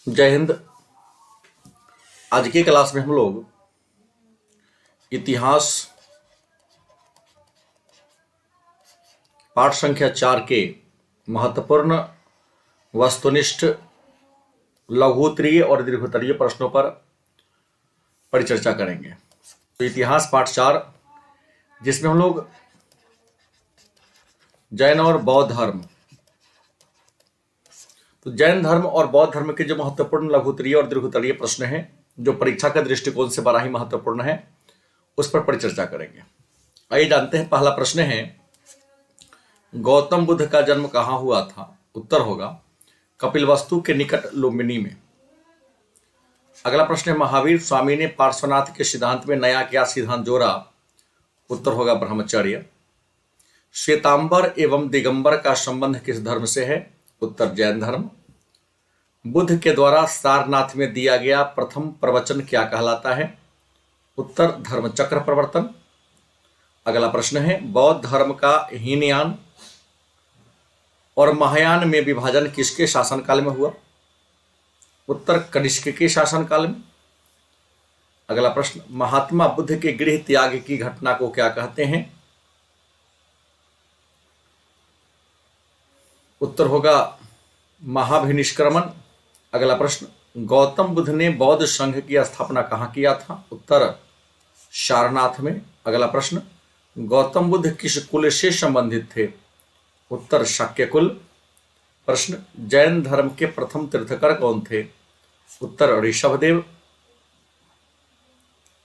जय हिंद। आज की क्लास में हम लोग इतिहास पाठ संख्या 4 के महत्वपूर्ण वस्तुनिष्ठ लघुत्तरीय और दीर्घोत्तरीय प्रश्नों पर परिचर्चा करेंगे। तो इतिहास पाठ 4 जिसमें हम लोग जैन और बौद्ध धर्म, तो जैन धर्म और बौद्ध धर्म के जो महत्वपूर्ण लघुत्तरीय और दीर्घोत्तरीय प्रश्न हैं जो परीक्षा के दृष्टिकोण से बड़ा ही महत्वपूर्ण है, उस पर परिचर्चा करेंगे। आइए जानते हैं। पहला प्रश्न है, गौतम बुद्ध का जन्म कहाँ हुआ था? उत्तर होगा कपिलवस्तु के निकट लुम्बिनी में। अगला प्रश्न है, महावीर स्वामी ने पार्श्वनाथ के सिद्धांत में नया क्या सिद्धांत जोड़ा? उत्तर होगा ब्रह्मचर्य। श्वेतांबर एवं दिगंबर का संबंध किस धर्म से है? उत्तर जैन धर्म। बुद्ध के द्वारा सारनाथ में दिया गया प्रथम प्रवचन क्या कहलाता है? उत्तर धर्मचक्र प्रवर्तन। अगला प्रश्न है, बौद्ध धर्म का हीनयान और महायान में विभाजन किसके शासनकाल में हुआ? उत्तर कनिष्क के शासनकाल में। अगला प्रश्न, महात्मा बुद्ध के गृह त्याग की घटना को क्या कहते हैं? उत्तर होगा महाभिनिष्क्रमण। अगला प्रश्न, गौतम बुद्ध ने बौद्ध संघ की स्थापना कहाँ किया था? उत्तर सारनाथ में। अगला प्रश्न, गौतम बुद्ध किस कुल से संबंधित थे? उत्तर शाक्य कुल। प्रश्न, जैन धर्म के प्रथम तीर्थकर कौन थे? उत्तर ऋषभदेव।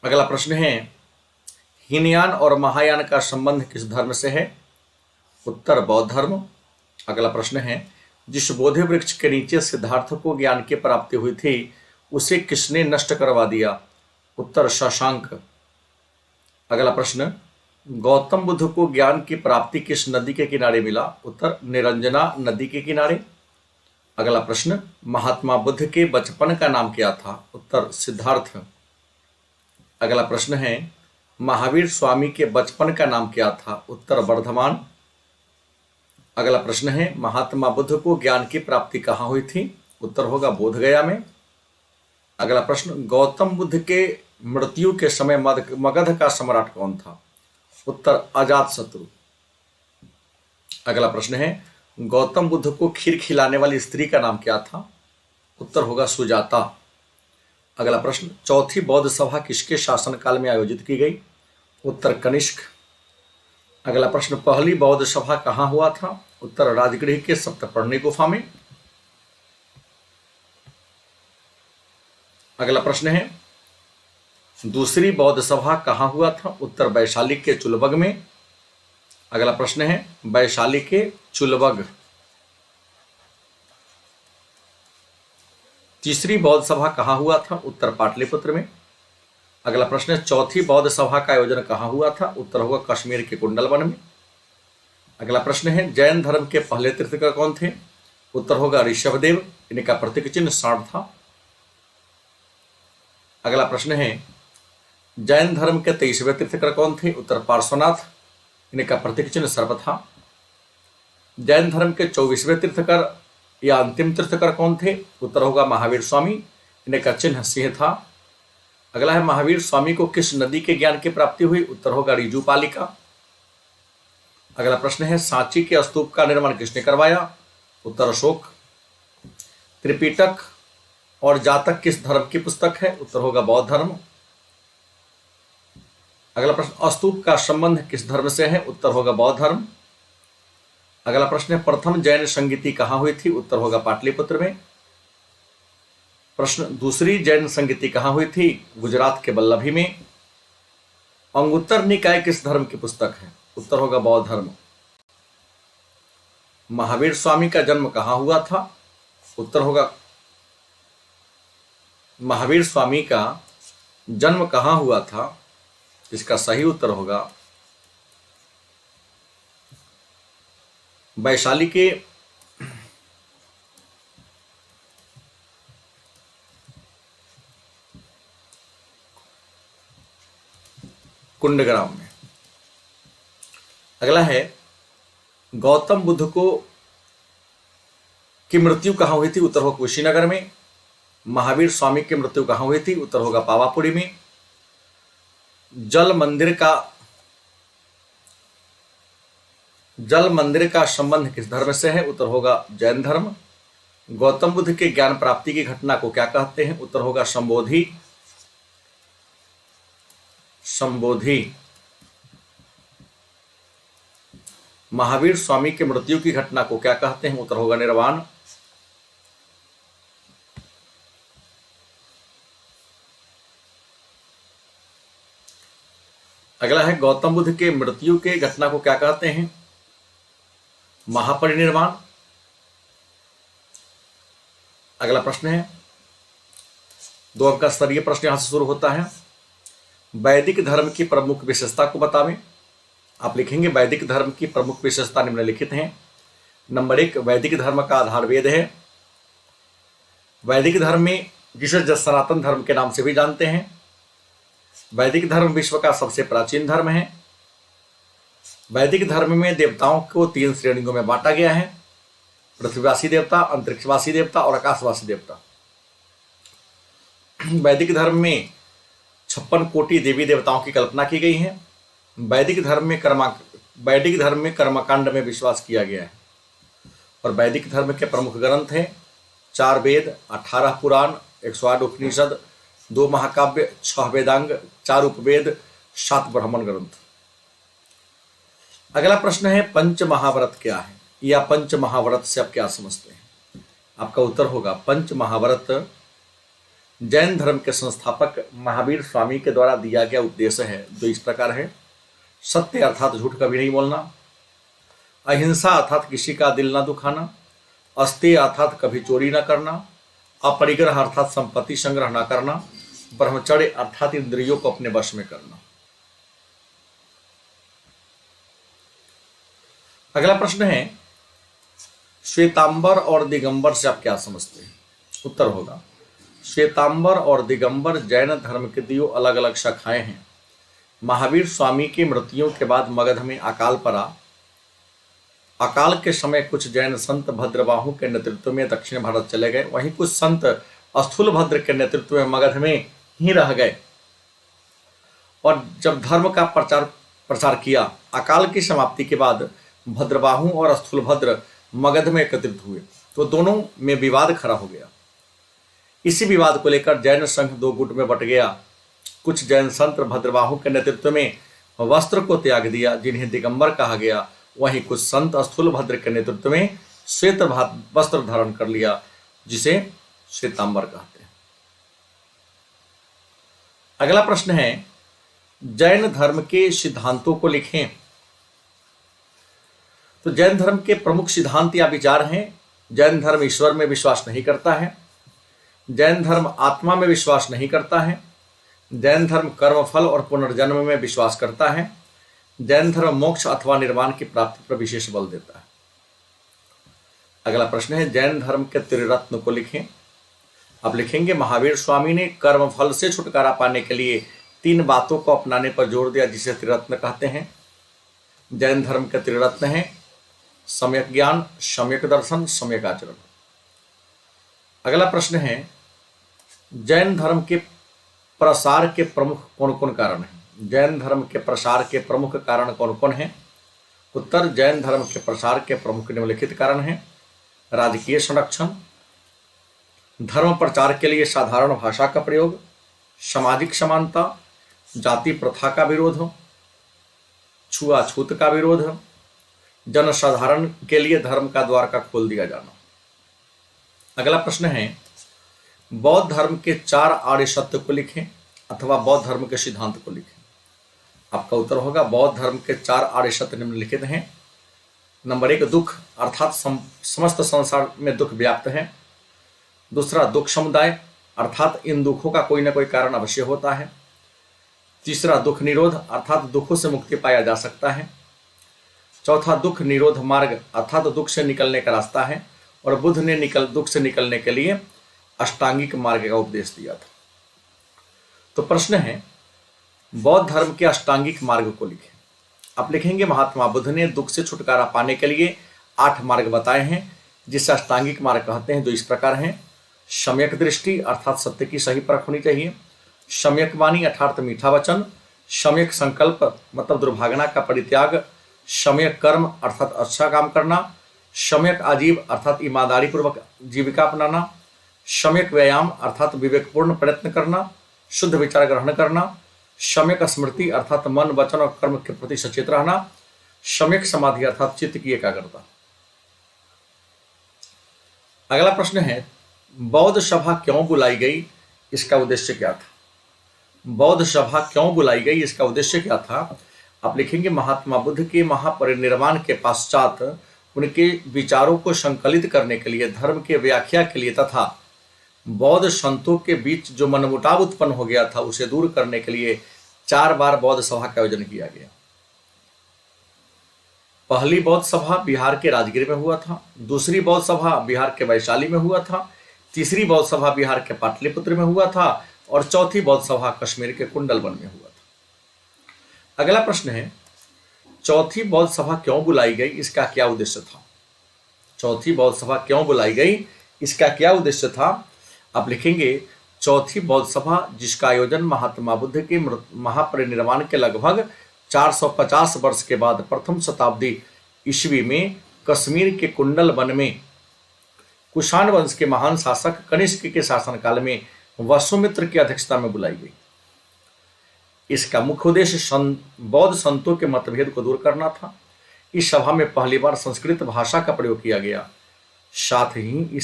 अगला प्रश्न है, हीनयान और महायान का संबंध किस धर्म से है? उत्तर बौद्ध धर्म। अगला प्रश्न है, जिस बोधि वृक्ष के नीचे सिद्धार्थ को ज्ञान की प्राप्ति हुई थी उसे किसने नष्ट करवा दिया? उत्तर शशांक। अगला प्रश्न, गौतम बुद्ध को ज्ञान की प्राप्ति किस नदी के किनारे मिला? उत्तर निरंजना नदी के किनारे। अगला प्रश्न, महात्मा बुद्ध के बचपन का नाम क्या था? उत्तर सिद्धार्थ। अगला प्रश्न है, महावीर स्वामी के बचपन का नाम क्या था? उत्तर वर्धमान। अगला प्रश्न है, महात्मा बुद्ध को ज्ञान की प्राप्ति कहाँ हुई थी? उत्तर होगा बोधगया में। अगला प्रश्न, गौतम बुद्ध के मृत्यु के समय मगध का सम्राट कौन था? उत्तर अजातशत्रु। अगला प्रश्न है, गौतम बुद्ध को खीर खिलाने वाली स्त्री का नाम क्या था? उत्तर होगा सुजाता। अगला प्रश्न, चौथी बौद्ध सभा किसके शासनकाल में आयोजित की गई? उत्तर कनिष्क। अगला प्रश्न, पहली बौद्ध सभा कहाँ हुआ था? उत्तर राजगृह के सप्तपर्णी गुफा में। अगला प्रश्न है, दूसरी बौद्ध सभा कहाँ हुआ था? उत्तर वैशाली के चुलबग में। अगला प्रश्न है, वैशाली के चुलबग। तीसरी बौद्ध सभा कहाँ हुआ था? उत्तर पाटलिपुत्र में। अगला प्रश्न है, चौथी बौद्ध सभा का आयोजन कहाँ हुआ था? उत्तर होगा कश्मीर के कुंडलवन में। अगला प्रश्न है, जैन धर्म के पहले तीर्थकर कौन थे? उत्तर होगा ऋषभदेव। इनका प्रतीक चिन्ह सांड था। अगला प्रश्न है, जैन धर्म के 23वें तीर्थकर कौन थे? उत्तर पार्श्वनाथ। इनका प्रतीक चिन्ह सर्प था। जैन धर्म के 24वें तीर्थकर या अंतिम तीर्थकर कौन थे? उत्तर होगा महावीर स्वामी। इनका चिन्ह सिंह था। अगला है, महावीर स्वामी को किस नदी के ज्ञान की प्राप्ति हुई? उत्तर होगा ऋजुपालिका। अगला प्रश्न है, सांची के स्तूप का निर्माण किसने करवाया? उत्तर अशोक। त्रिपिटक और जातक किस धर्म की पुस्तक है? उत्तर होगा बौद्ध धर्म। अगला प्रश्न, स्तूप का संबंध किस धर्म से है? उत्तर होगा बौद्ध धर्म। अगला प्रश्न है, प्रथम जैन संगीति कहाँ हुई थी? उत्तर होगा पाटलिपुत्र में। प्रश्न, दूसरी जैन संगीति कहाँ हुई थी? गुजरात के वल्लभी में। अंगुत्तर निकाय किस धर्म की पुस्तक है? उत्तर होगा बौद्ध धर्म। महावीर स्वामी का जन्म कहाँ हुआ था? उत्तर होगा महावीर स्वामी का जन्म कहाँ हुआ था? इसका सही उत्तर होगा वैशाली के कुंडग्राम में। अगला है, गौतम बुद्ध को की मृत्यु कहाँ हुई थी? उत्तर हो कुशीनगर में। महावीर स्वामी की मृत्यु कहाँ हुई थी? उत्तर होगा पावापुरी में। जल मंदिर का संबंध किस धर्म से है? उत्तर होगा जैन धर्म। गौतम बुद्ध के ज्ञान प्राप्ति की घटना को क्या कहते हैं? उत्तर होगा संबोधि। महावीर स्वामी के मृत्यु की घटना को क्या कहते हैं? उत्तर होगा निर्वाण। अगला है गौतम बुद्ध के मृत्यु के घटना को क्या कहते हैं? महापरिनिर्वाण। अगला प्रश्न है 2 अंक का स्तरीय प्रश्न यहां से शुरू होता है। वैदिक धर्म की प्रमुख विशेषता को बतावें। आप लिखेंगे वैदिक धर्म की प्रमुख विशेषता निम्नलिखित हैं। नंबर 1, वैदिक धर्म का आधार वेद है। वैदिक धर्म में, जिसे सनातन धर्म के नाम से भी जानते हैं, वैदिक धर्म विश्व का सबसे प्राचीन धर्म है। वैदिक धर्म में देवताओं को 3 श्रेणियों में बांटा गया है: पृथ्वीवासी देवता, अंतरिक्षवासी देवता और आकाशवासी देवता। वैदिक धर्म में 56 कोटि देवी देवताओं की कल्पना की गई है। वैदिक धर्म में कर्मकांड में विश्वास किया गया है। और वैदिक धर्म के प्रमुख ग्रंथ हैं 4 वेद, 18 पुराण, 108 उपनिषद, 2 महाकाव्य, 6 वेदांग, 4 उपवेद, 7 ब्राह्मण ग्रंथ। अगला प्रश्न है पंच महाव्रत क्या है, या पंच महाव्रत से आप क्या समझते हैं? आपका उत्तर होगा पंच महाव्रत जैन धर्म के संस्थापक महावीर स्वामी के द्वारा दिया गया उपदेश है, जो इस प्रकार है: सत्य अर्थात झूठ कभी नहीं बोलना, अहिंसा अर्थात किसी का दिल न दुखाना, अस्तेय अर्थात कभी चोरी न करना, अपरिग्रह अर्थात संपत्ति संग्रह न करना, ब्रह्मचर्य अर्थात इंद्रियों को अपने वश में करना। अगला प्रश्न है श्वेतांबर और दिगंबर से आप क्या समझते हैं? उत्तर होगा श्वेतांबर और दिगंबर जैन धर्म के 2 अलग अलग शाखाएं हैं। महावीर स्वामी की मृत्यु के बाद मगध में अकाल पड़ा। अकाल के समय कुछ जैन संत भद्रबाहु के नेतृत्व में दक्षिण भारत चले गए, वहीं कुछ संत स्थूलभद्र के नेतृत्व में मगध में ही रह गए और जब धर्म का प्रचार किया। अकाल की समाप्ति के बाद भद्रबाहु और स्थूलभद्र मगध में एकत्रित हुए, तो दोनों में विवाद खड़ा हो गया। इसी विवाद को लेकर जैन संघ 2 गुट में बट गया। कुछ जैन संत भद्रबाहु के नेतृत्व में वस्त्र को त्याग दिया, जिन्हें दिगंबर कहा गया, वहीं कुछ संत स्थूलभद्र के नेतृत्व में श्वेत वस्त्र धारण कर लिया, जिसे श्वेतांबर कहते हैं। अगला प्रश्न है जैन धर्म के सिद्धांतों को लिखें। तो जैन धर्म के प्रमुख सिद्धांत या विचार हैं: जैन धर्म ईश्वर में विश्वास नहीं करता है, जैन धर्म आत्मा में विश्वास नहीं करता है, जैन धर्म कर्मफल और पुनर्जन्म में विश्वास करता है, जैन धर्म मोक्ष अथवा निर्वाण की प्राप्ति पर विशेष बल देता है। अगला प्रश्न है जैन धर्म के त्रिरत्न को लिखें। अब लिखेंगे महावीर स्वामी ने कर्मफल से छुटकारा पाने के लिए 3 बातों को अपनाने पर जोर दिया, जिसे त्रिरत्न कहते हैं। जैन धर्म के त्रिरत्न हैं सम्यक ज्ञान, सम्यक दर्शन, सम्यक आचरण। अगला प्रश्न है जैन धर्म के प्रसार के प्रमुख कौन कौन कारण हैं? जैन धर्म के प्रसार के प्रमुख कारण कौन कौन हैं? उत्तर जैन धर्म के प्रसार के प्रमुख निम्नलिखित कारण हैं: राजकीय संरक्षण, धर्म प्रचार के लिए साधारण भाषा का प्रयोग, सामाजिक समानता, जाति प्रथा का विरोध, छुआछूत का विरोध, जनसाधारण के लिए धर्म का द्वार का खोल दिया जाना। अगला प्रश्न है बौद्ध धर्म के 4 आर्य सत्य को लिखें अथवा बौद्ध धर्म के सिद्धांत को लिखें। आपका उत्तर होगा बौद्ध धर्म के 4 आर्य सत्य निम्नलिखित हैं। नंबर 1, दुख अर्थात समस्त संसार में दुख व्याप्त है। दूसरा, दुख समुदाय अर्थात इन दुखों का कोई ना कोई कारण अवश्य होता है। तीसरा, दुख निरोध अर्थात दुखों से मुक्ति पाया जा सकता है। चौथा, दुख निरोध मार्ग अर्थात दुख से निकलने का रास्ता है। और बुद्ध ने दुख से निकलने के लिए अष्टांगिक मार्ग का उपदेश दिया था। तो प्रश्न है बौद्ध धर्म के अष्टांगिक मार्ग को लिखें। आप लिखेंगे महात्मा बुद्ध ने दुख से छुटकारा पाने के लिए 8 मार्ग बताए हैं, जिसे अष्टांगिक मार्ग कहते हैं, जो इस प्रकार हैं: सम्यक दृष्टि अर्थात सत्य की सही परख होनी चाहिए, सम्यक वाणी अर्थात मीठा वचन, सम्यक संकल्प मतलब दुर्भावना का परित्याग, सम्यक कर्म अर्थात अच्छा काम करना, सम्यक आजीव अर्थात ईमानदारी पूर्वक जीविका अपनाना, सम्यक व्यायाम अर्थात विवेकपूर्ण प्रयत्न करना, शुद्ध विचार ग्रहण करना, सम्यक स्मृति अर्थात मन वचन और कर्म के प्रति सचेत रहना, सम्यक समाधि अर्थात चित्त की एकाग्रता। अगला प्रश्न है बौद्ध सभा क्यों बुलाई गई, इसका उद्देश्य क्या था। बौद्ध सभा क्यों बुलाई गई, इसका उद्देश्य क्या था। आप लिखेंगे महात्मा बुद्ध के महापरिनिर्वाण के पश्चात उनके विचारों को संकलित करने के लिए, धर्म के व्याख्या के लिए तथा बौद्ध संतों के बीच जो मनमुटाव उत्पन्न हो गया था उसे दूर करने के लिए 4 बार बौद्ध सभा का आयोजन किया गया। पहली बौद्ध सभा बिहार के राजगीर में हुआ था, दूसरी बौद्ध सभा बिहार के वैशाली में हुआ था, तीसरी बौद्ध सभा बिहार के पाटलिपुत्र में हुआ था और चौथी बौद्ध सभा कश्मीर के कुंडलवन में हुआ था। अगला प्रश्न है चौथी बौद्ध सभा क्यों बुलाई गई, इसका क्या उद्देश्य था। चौथी बौद्ध सभा क्यों बुलाई गई, इसका क्या उद्देश्य था। आप लिखेंगे चौथी बौद्ध सभा जिसका आयोजन महात्मा बुद्ध के महापरिनिर्वाण के लगभग 450 वर्ष के बाद प्रथम शताब्दी ईस्वी में कश्मीर के कुंडल वन में कुषाण वंश के महान शासक कनिष्क के शासनकाल में वसुमित्र की अध्यक्षता में बुलाई गई। इसका मुख्य उद्देश्य बौद्ध संतों के मतभेद को दूर करना था। इस सभा में पहली बार संस्कृत भाषा का प्रयोग किया गया। साथ ही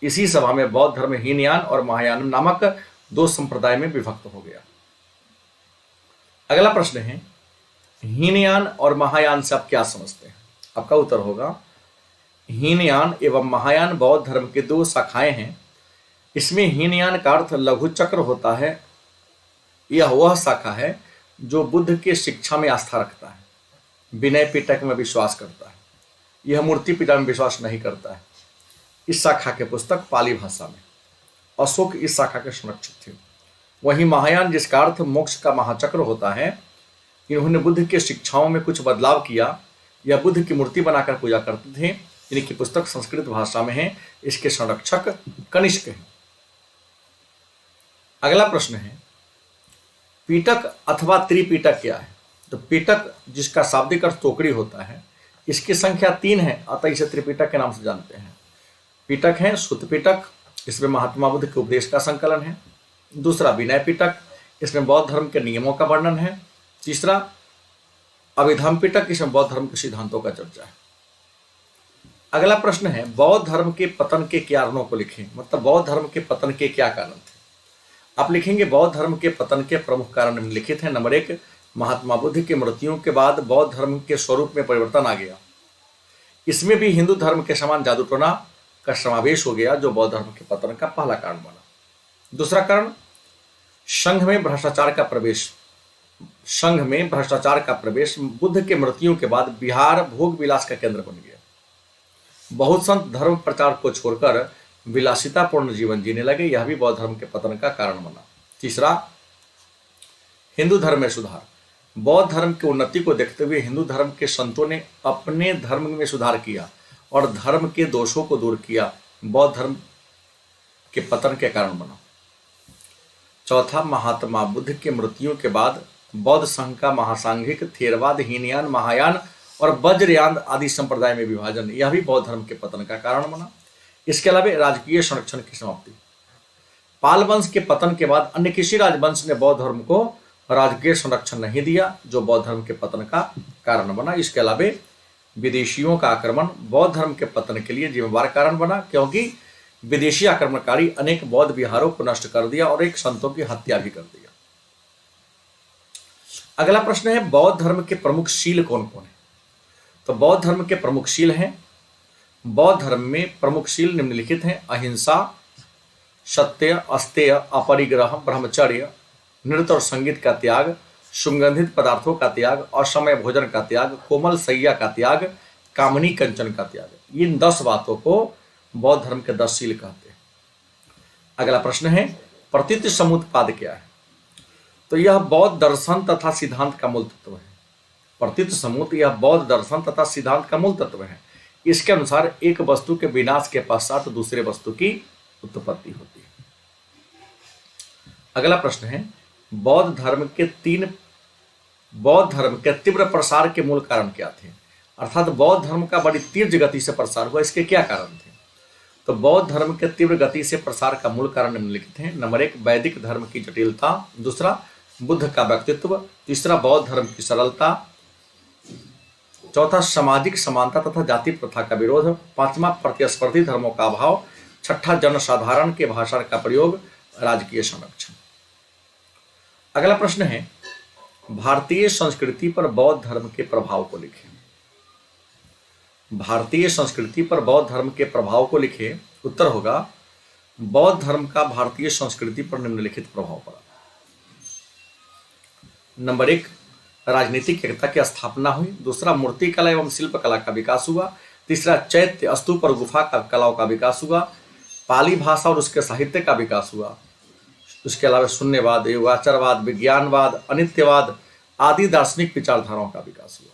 इसी सभा में बौद्ध धर्म हीनयान और महायान नामक 2 संप्रदाय में विभक्त हो गया। अगला प्रश्न है हीनयान और महायान से आप क्या समझते हैं। आपका उत्तर होगा हीनयान एवं महायान बौद्ध धर्म के 2 शाखाएं हैं। इसमें हीनयान का अर्थ लघु चक्र होता है। यह वह शाखा है जो बुद्ध के शिक्षा में आस्था रखता है, विनय पिटक में विश्वास करता है, यह मूर्ति पूजा में विश्वास नहीं करता है। इस शाखा के पुस्तक पाली भाषा में, अशोक इस शाखा के संरक्षक थे। वहीं महायान जिसका अर्थ मोक्ष का महाचक्र होता है, इन्होंने बुद्ध के शिक्षाओं में कुछ बदलाव किया। यह बुद्ध की मूर्ति बनाकर पूजा करते थे। इनकी पुस्तक संस्कृत भाषा में है। इसके संरक्षक कनिष्क हैं। अगला प्रश्न है पीटक अथवा त्रिपीटक क्या है। तो पीटक जिसका शाब्दिक अर्थ टोकरी होता है, इसकी संख्या 3 है, अतः इसे त्रिपीटक के नाम से जानते हैं। पीटक है सुत्त पीटक, इसमें महात्मा बुद्ध के उपदेश का संकलन है। दूसरा विनय पीटक, इसमें बौद्ध धर्म के नियमों का वर्णन है। तीसरा अभिधम पीटक, इसमें बौद्ध धर्म के सिद्धांतों का चर्चा है। अगला प्रश्न है बौद्ध धर्म के पतन के कारणों को लिखें। मतलब बौद्ध धर्म के पतन के क्या कारण थे। आप लिखेंगे बौद्ध धर्म के पतन के प्रमुख कारण निम्नलिखित हैं। नंबर 1, महात्मा बुद्ध की मृत्यु के बाद बौद्ध धर्म के स्वरूप में परिवर्तन आ गया। इसमें भी हिंदू धर्म के समान जादू टोना का समावेश हो गया, जो बौद्ध धर्म के पतन का पहला कारण बना। दूसरा कारण संघ में भ्रष्टाचार का प्रवेश। संघ में भ्रष्टाचार का प्रवेश बुद्ध के मृत्यु के बाद बिहार भोग विलास का केंद्र बन गया। बहुत संत धर्म प्रचार को छोड़कर विलासितापूर्ण जीवन जीने लगे। यह भी बौद्ध धर्म के पतन का कारण बना। तीसरा हिंदू धर्म में सुधार। बौद्ध धर्म की उन्नति को देखते हुए हिंदू धर्म के संतों ने अपने धर्म में सुधार किया और धर्म के दोषों को दूर किया। बौद्ध धर्म के पतन के कारण बना। चौथा महात्मा बुद्ध के मृत्यु के बाद बौद्ध संघ का महासांघिक, थेरवाद, हीनयान, महायान और वज्रयान आदि संप्रदाय में विभाजन, यह भी बौद्ध धर्म के पतन का कारण बना। इसके अलावा राजकीय संरक्षण की समाप्ति। पाल वंश के पतन के बाद अन्य किसी राजवंश ने बौद्ध धर्म को राजकीय संरक्षण नहीं दिया, जो बौद्ध धर्म के पतन का कारण बना। इसके अलावा विदेशियों का आक्रमण बौद्ध धर्म के पतन के लिए जिम्मेवार कारण बना, क्योंकि विदेशी आक्रमणकारी अनेक बौद्ध विहारों को नष्ट कर दिया और एक संतों की हत्या भी कर दिया। अगला प्रश्न है बौद्ध धर्म के प्रमुख शील कौन कौन है। तो बौद्ध धर्म के प्रमुख शील हैं। बौद्ध धर्म में प्रमुख शील निम्नलिखित हैं। अहिंसा, सत्य, अस्तेय, अपरिग्रह, ब्रह्मचर्य, नृत्य और संगीत का त्याग, सुगंधित पदार्थों का त्याग, असमय भोजन का त्याग, कोमल सैया का त्याग, कामनी कंचन का त्याग। इन 10 बातों को बौद्ध धर्म के 10 शील कहते हैं। अगला प्रश्न है प्रतीत समुत्पाद क्या है। तो यह बौद्ध दर्शन तथा सिद्धांत का मूल तत्व है। प्रतीत समुत यह बौद्ध दर्शन तथा सिद्धांत का मूल तत्व है। इसके अनुसार एक वस्तु के विनाश के पश्चात दूसरे वस्तु की उत्पत्ति होती है। अगला प्रश्न है, बौद्ध धर्म के तीव्र प्रसार के मूल कारण क्या थे? अर्थात बौद्ध धर्म का बड़ी तेज गति से प्रसार हुआ, इसके क्या कारण थे? तो बौद्ध धर्म के तीव्र गति से प्रसार का मूल कारण निम्नलिखित हैं। नंबर 1, वैदिक धर्म की जटिलता। दूसरा, बुद्ध का व्यक्तित्व। तीसरा, बौद्ध धर्म की सरलता। चौथा, सामाजिक समानता तथा जाति प्रथा का विरोध। पांचवा, प्रतिस्पर्धी धर्मों का अभाव। छठा, जनसाधारण के भाषण का प्रयोग, राजकीय संरक्षण। अगला प्रश्न है, भारतीय संस्कृति पर बौद्ध धर्म के प्रभाव को लिखें। भारतीय संस्कृति पर बौद्ध धर्म के प्रभाव को लिखें। उत्तर होगा, बौद्ध धर्म का भारतीय संस्कृति पर निम्नलिखित प्रभाव पड़ा। नंबर 1, राजनीतिक एकता की स्थापना हुई। दूसरा, मूर्ति कला एवं शिल्प कला का विकास हुआ। तीसरा, चैत्य, स्तूप और गुफा का कलाओं का विकास हुआ। पाली भाषा और उसके साहित्य का विकास हुआ। उसके अलावा शून्यवाद, योगाचारवाद, विज्ञानवाद, अनित्यवाद आदि दार्शनिक विचारधाराओं का विकास हुआ।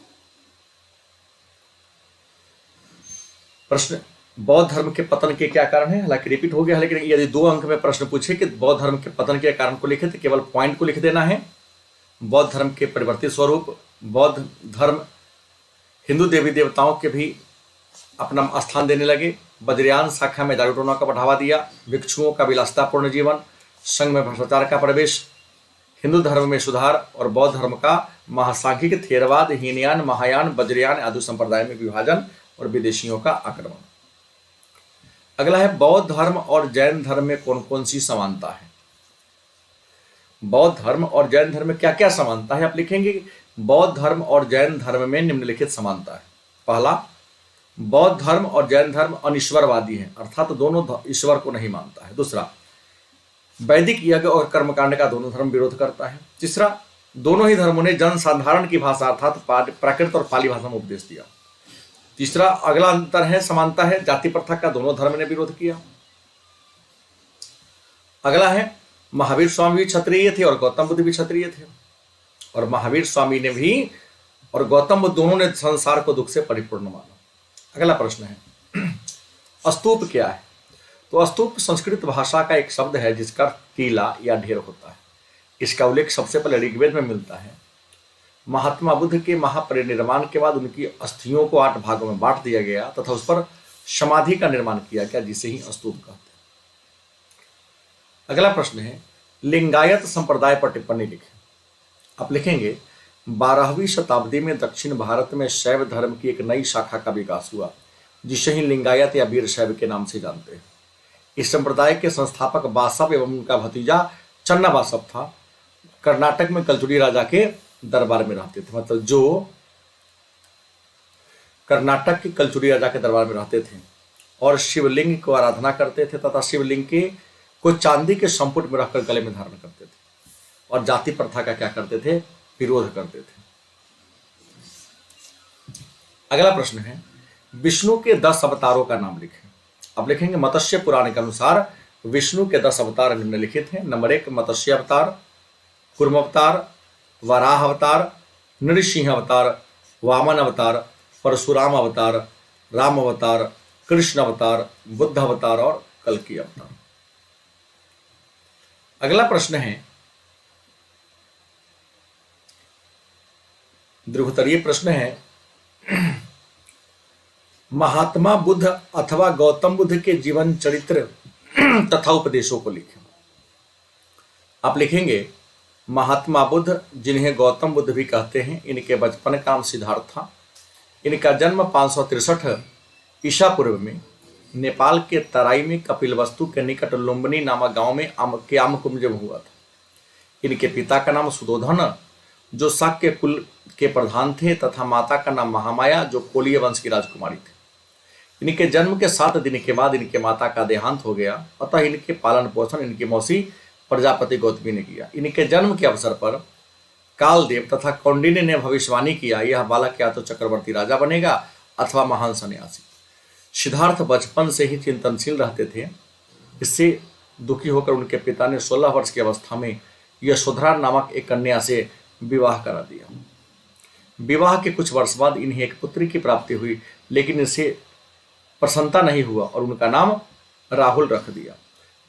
प्रश्न, बौद्ध धर्म के पतन के क्या कारण है? हालांकि रिपीट हो गया, लेकिन यदि 2 अंक में प्रश्न पूछे कि बौद्ध धर्म के पतन के कारण को लिखे तो केवल पॉइंट को लिख देना है। बौद्ध धर्म के परिवर्तित स्वरूप, बौद्ध धर्म हिंदू देवी देवताओं के भी अपना स्थान देने लगे, वज्रयान शाखा में दारू टोना का बढ़ावा दिया, भिक्षुओं का विलासितापूर्ण जीवन, संघ में भ्रष्टाचार का प्रवेश, हिंदू धर्म में सुधार और बौद्ध धर्म का महासांख्यिक, थेरवाद, हीनयान, महायान, वज्रयान आदि संप्रदाय में विभाजन और विदेशियों का आक्रमण। अगला है, बौद्ध धर्म और जैन धर्म में कौन कौन सी समानता है? बौद्ध धर्म और जैन धर्म में क्या क्या समानता है? आप लिखेंगे, बौद्ध धर्म और जैन धर्म में निम्नलिखित समानता है। पहला, बौद्ध धर्म और जैन धर्म अनिश्वरवादी है, अर्थात तो दोनों ईश्वर को नहीं मानता है। दूसरा, वैदिक यज्ञ और कर्मकांड का दोनों धर्म विरोध करता है। तीसरा, दोनों ही धर्मों ने जनसाधारण की भाषा अर्थात प्राकृत और पाली भाषा में उपदेश दिया। तीसरा, अगला अंतर है, समानता है, जाति प्रथा का दोनों धर्म ने विरोध किया। अगला है, महावीर स्वामी भी क्षत्रिय थे और गौतम बुद्ध भी क्षत्रिय थे, और महावीर स्वामी ने भी और गौतम बुद्ध दोनों ने संसार को दुख से परिपूर्ण माना। अगला प्रश्न है, स्तूप क्या है? तो स्तूप संस्कृत भाषा का एक शब्द है जिसका टीला या ढेर होता है। इसका उल्लेख सबसे पहले ऋग्वेद में मिलता है। महात्मा बुद्ध के महापरिनिर्वाण के बाद उनकी अस्थियों को 8 भागों में बांट दिया गया तथा उस पर समाधि का निर्माण किया गया, जिसे ही स्तूप कहते हैं। अगला प्रश्न है, लिंगायत संप्रदाय पर टिप्पणी लिखें। आप लिखेंगे, 12वीं शताब्दी में दक्षिण भारत में शैव धर्म की एक नई शाखा का विकास हुआ, जिसे ही लिंगायत या वीरशैव के नाम से जानते हैं। इस संप्रदाय के संस्थापक बासव एवं उनका भतीजा चन्ना बासव था। कर्नाटक में कलचुरी राजा के दरबार में रहते थे, मतलब जो कर्नाटक के कलचुरी राजा के दरबार में रहते थे और शिवलिंग को आराधना करते थे तथा शिवलिंग के को चांदी के संपुट में रखकर गले में धारण करते थे और जाति प्रथा का क्या करते थे? विरोध करते थे। अगला प्रश्न है, विष्णु के 10 अवतारों का नाम लिखें। अब लिखेंगे, मत्स्य पुराण के अनुसार विष्णु के 10 अवतार निम्नलिखित हैं। नंबर 1, मत्स्य अवतार, कूर्म अवतार, वराह अवतार, नृसिंह अवतार, वामन अवतार, परशुराम अवतार, राम अवतार, कृष्ण अवतार, बुद्ध अवतार और कल्कि अवतार। अगला प्रश्न है, ध्रुवोत्तरीय प्रश्न है, महात्मा बुद्ध अथवा गौतम बुद्ध के जीवन चरित्र तथा उपदेशों को लिखें। आप लिखेंगे, महात्मा बुद्ध, जिन्हें गौतम बुद्ध भी कहते हैं, इनके बचपन का नाम सिद्धार्थ था। इनका जन्म 563 ईसा पूर्व में नेपाल के तराई में कपिलवस्तु के निकट लुम्बिनी नामक गांव में आमकुंज में हुआ था। इनके पिता का नाम सुदोधन, जो शाक्य कुल के प्रधान थे, तथा माता का नाम महामाया, जो कोलीय वंश की राजकुमारी थी। इनके जन्म के 7 दिन के बाद इनके माता का देहांत हो गया, अतः इनके पालन पोषण इनकी मौसी प्रजापति गौतमी ने किया। इनके जन्म के अवसर पर कालदेव तथा कौंडिन्य ने भविष्यवाणी किया, यह बालक या तो चक्रवर्ती राजा बनेगा अथवा महान सन्यासी। सिद्धार्थ बचपन से ही चिंतनशील रहते थे। इससे दुखी होकर उनके पिता ने 16 वर्ष की अवस्था में यशोधरा नामक एक कन्या से विवाह करा दिया। विवाह के कुछ वर्ष बाद इन्हें एक पुत्री की प्राप्ति हुई, लेकिन इसे प्रसन्नता नहीं हुआ और उनका नाम राहुल रख दिया।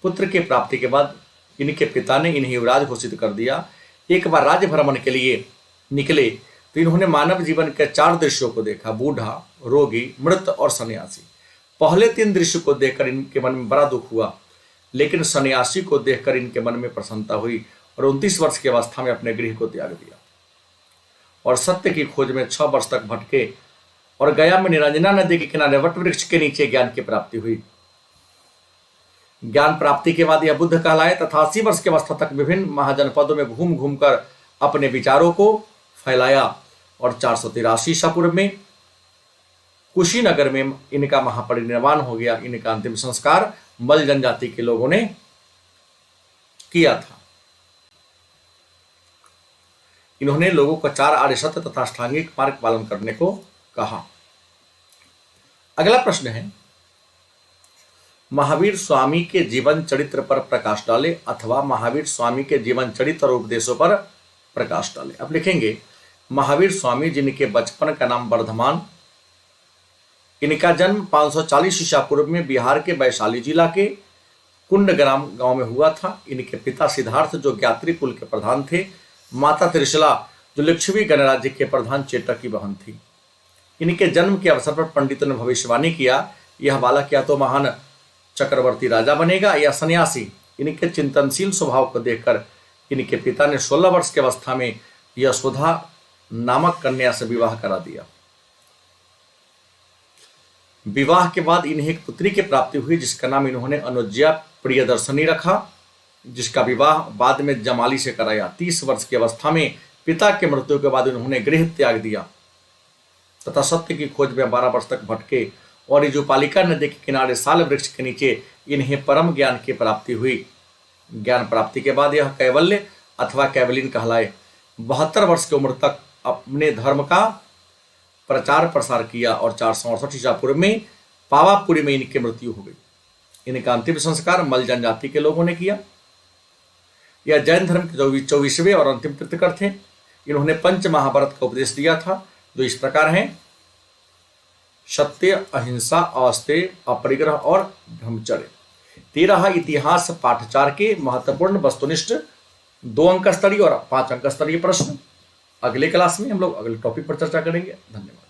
पुत्र के प्राप्ति के बाद इनके पिता ने इन्हें युवराज घोषित कर दिया। एक बार राज्य भ्रमण के लिए निकले तो इन्होंने मानव जीवन के 4 दृश्यों को देखा, बूढ़ा, रोगी, मृत और सन्यासी। पहले 3 दृश्य को देखकर इनके मन में बड़ा दुख हुआ, लेकिन सन्यासी को देखकर इनके मन में प्रसन्नता हुई और 29 वर्ष की अवस्था में अपने गृह को त्याग दिया और सत्य की खोज में 6 वर्ष तक भटके और गया में निरंजना नदी के किनारे वट वृक्ष के नीचे ज्ञान की प्राप्ति हुई। ज्ञान प्राप्ति के बाद यह बुद्ध कहलाए तथा 80 वर्ष की अवस्था तक विभिन्न महाजनपदों में घूम घूम कर अपने विचारों को फैलाया और 483 ईसा पूर्व में कुशीनगर में इनका महापरिनिर्वाण हो गया। इनका अंतिम संस्कार मल जनजाति के लोगों ने किया था। इन्होंने लोगों को 4 आर्य सत्य तथा अष्टांगिक मार्ग पालन करने को कहा। अगला प्रश्न है, महावीर स्वामी के जीवन चरित्र पर प्रकाश डाले अथवा महावीर स्वामी के जीवन चरित्र और उपदेशों पर प्रकाश डाले। अब लिखेंगे महावीर स्वामी जिनके बचपन का नाम वर्धमान, इनका जन्म 540 ईसा पूर्व में बिहार के वैशाली जिला के कुंडग्राम गांव में हुआ था। इनके पिता सिद्धार्थ जो ज्ञात्री कुल के प्रधान थे, माता त्रिशला जो लिच्छवी गणराज्य के प्रधान चेटक की बहन थी। इनके जन्म के अवसर पर पंडितों ने भविष्यवाणी किया, यह बालक या तो महान चक्रवर्ती राजा बनेगा या सन्यासी। इनके चिंतनशील स्वभाव को देखकर इनके पिता ने 16 वर्ष की अवस्था में यशोधा नामक कन्या से विवाह करा दिया। विवाह के बाद इन्हें एक पुत्री की प्राप्ति हुई जिसका नाम इन्होंने अनुज्ञा प्रियदर्शनी रखा, जिसका विवाह बाद में जमाली से कराया। 30 वर्ष की अवस्था में पिता के मृत्यु के बाद उन्होंने गृह त्याग दिया तथा सत्य की खोज में 12 वर्ष तक भटके और इजुपालिका नदी के किनारे साल वृक्ष के नीचे इन्हें परम ज्ञान की प्राप्ति हुई। ज्ञान प्राप्ति के बाद यह कैवल्य अथवा कैवलिन कहलाए। 72 वर्ष की उम्र तक अपने धर्म का प्रचार प्रसार किया और 468 ईसा पूर्व में पावापुरी में इनकी मृत्यु हो गई। इनका अंतिम संस्कार मल जनजाति के लोगों ने किया। यह जैन धर्म के 24वें और अंतिम तीर्थंकर थे। इन्होंने पंच महाभारत का उपदेश दिया था जो इस प्रकार हैं, सत्य, अहिंसा, अस्तेय, अपरिग्रह और ब्रह्मचर्य। 13 इतिहास पाठचार के महत्वपूर्ण वस्तुनिष्ठ 2 अंक स्तरीय और 5 अंक स्तरीय प्रश्न। अगले क्लास में हम लोग अगले टॉपिक पर चर्चा करेंगे। धन्यवाद।